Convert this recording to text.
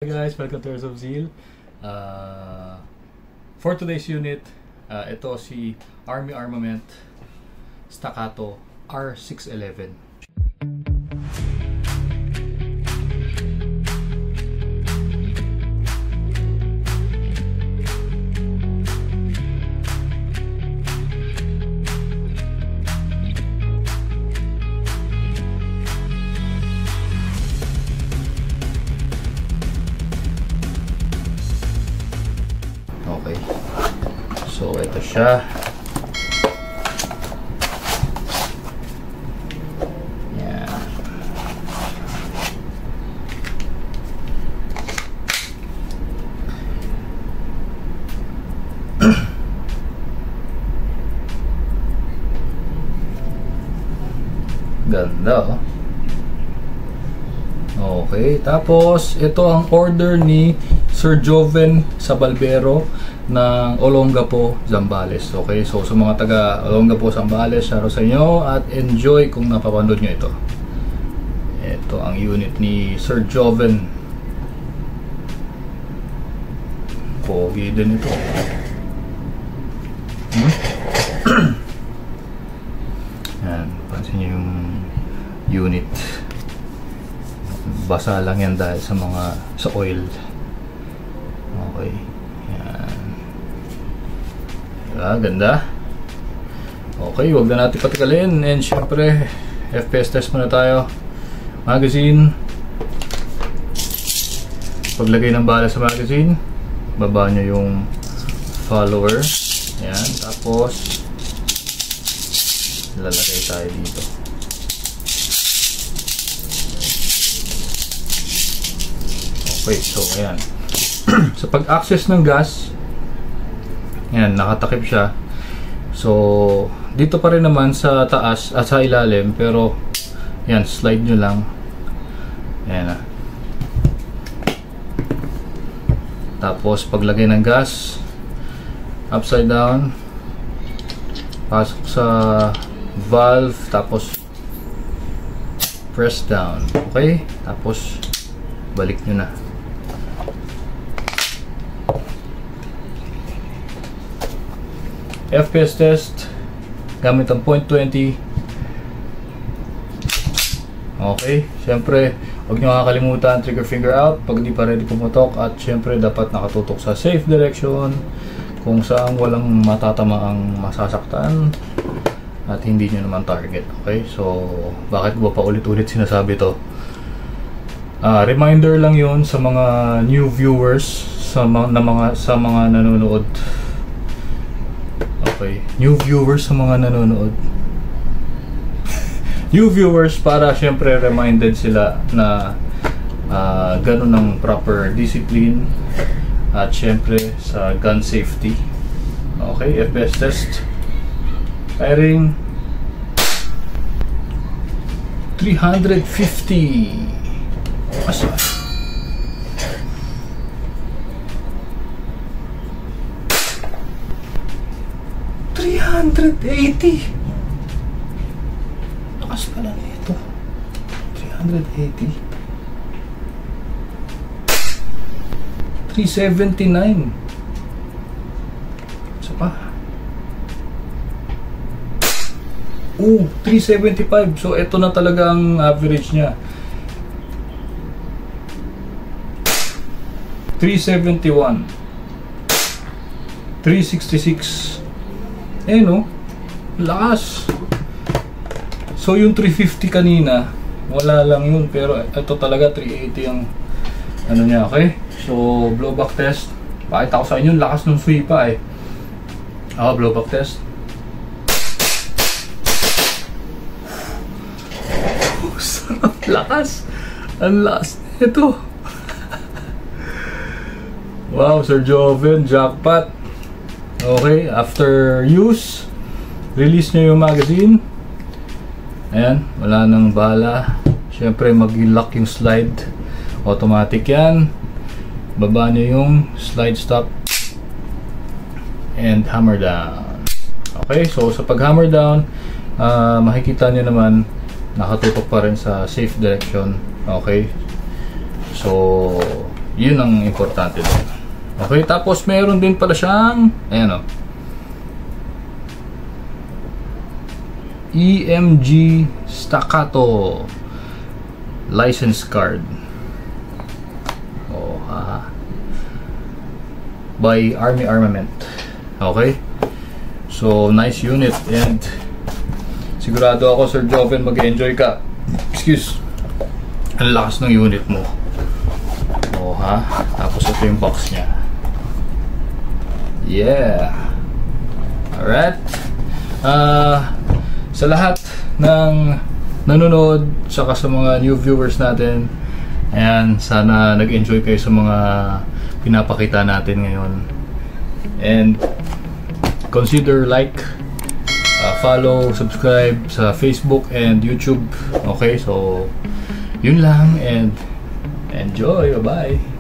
Hi guys, welcome to Earth of Zeal. For today's unit, ito si Army Armament Staccato R611. Okay. So, ito siya. Yan. Ganda, oh. Okay. Tapos, ito ang order ni Sir Joven Sabalbero ng Olongapo, Zambales. Okay, so sa mga taga Olongapo, Zambales, shoutout sa inyo at enjoy kung napapanood nyo ito. Ito ang unit ni Sir Joven. Pogi din ito. Yan, pansin nyo yung unit. Basa lang yan dahil sa oil. Okay. Yan. Diba? Ganda. Okay, huwag na natin patikalin. And syempre, FPS test muna tayo. Magazine. Paglagay ng bala sa magazine, baba nyo yung follower. Yan. Tapos, lalagay tayo dito. Okay, so ayan. Sa pag-access ng gas, ayan, nakatakip siya. So, dito pa rin naman sa taas at sa ilalim, pero ayan, slide nyo lang. Ayan na. Tapos, paglagay ng gas, upside down, pasok sa valve, tapos press down. Okay? Tapos, balik nyo na. FPS test gamit ang .20. Okay, syempre huwag nyo kakalimutan trigger finger out pag hindi pa ready pumutok, at syempre dapat nakatutok sa safe direction kung saan walang matatama ang masasaktan at hindi nyo naman target. Okay, so bakit ba pa ulit-ulit sinasabi to? Reminder lang yun sa mga new viewers, sa mga nanonood. Okay, new viewers sa mga nanonood. New viewers, para syempre reminded sila na ganun ang proper discipline at syempre sa gun safety. Okay, FPS test. Firing 350. Asa? 380. Lakas pala na ito. 380. 379. Isa pa. 375. So ito na talaga ang average niya. 371. 366. Eh no, lakas. So yung 350 kanina, wala lang yun, pero ito talaga 380 ang ano niya. Okay, so blowback test. Pakita ko sa inyo, lakas ng sweepa eh. Blowback test. Sarap, lakas. Ang lakas ito. Wow, Sir Joven, jackpot. Okay, after use, release nyo yung magazine. Ayan, wala nang bala. Siyempre, mag-lock yung slide. Automatic yan. Baba nyo yung slide stop. And hammer down. Okay, so sa pag-hammer down, makikita nyo naman, nakatutok pa rin sa safe direction. Okay, so Yun ang importante doon. Okay, tapos meron din pala siyang, ayan o, EMG Staccato license card. Oh, by Army Armament. Okay, so nice unit, and sigurado ako Sir Joven mag-enjoy ka. Excuse, ang lakas ng unit mo. Oh ha, tapos ito yung box niya. Yeah, alright. Sa lahat ng nanonood, saka sa mga new viewers natin, ayan, sana nag-enjoy kayo sa mga pinapakita natin ngayon. And consider like, follow, subscribe sa Facebook and YouTube. Okay, so yun lang, and enjoy. Bye-bye.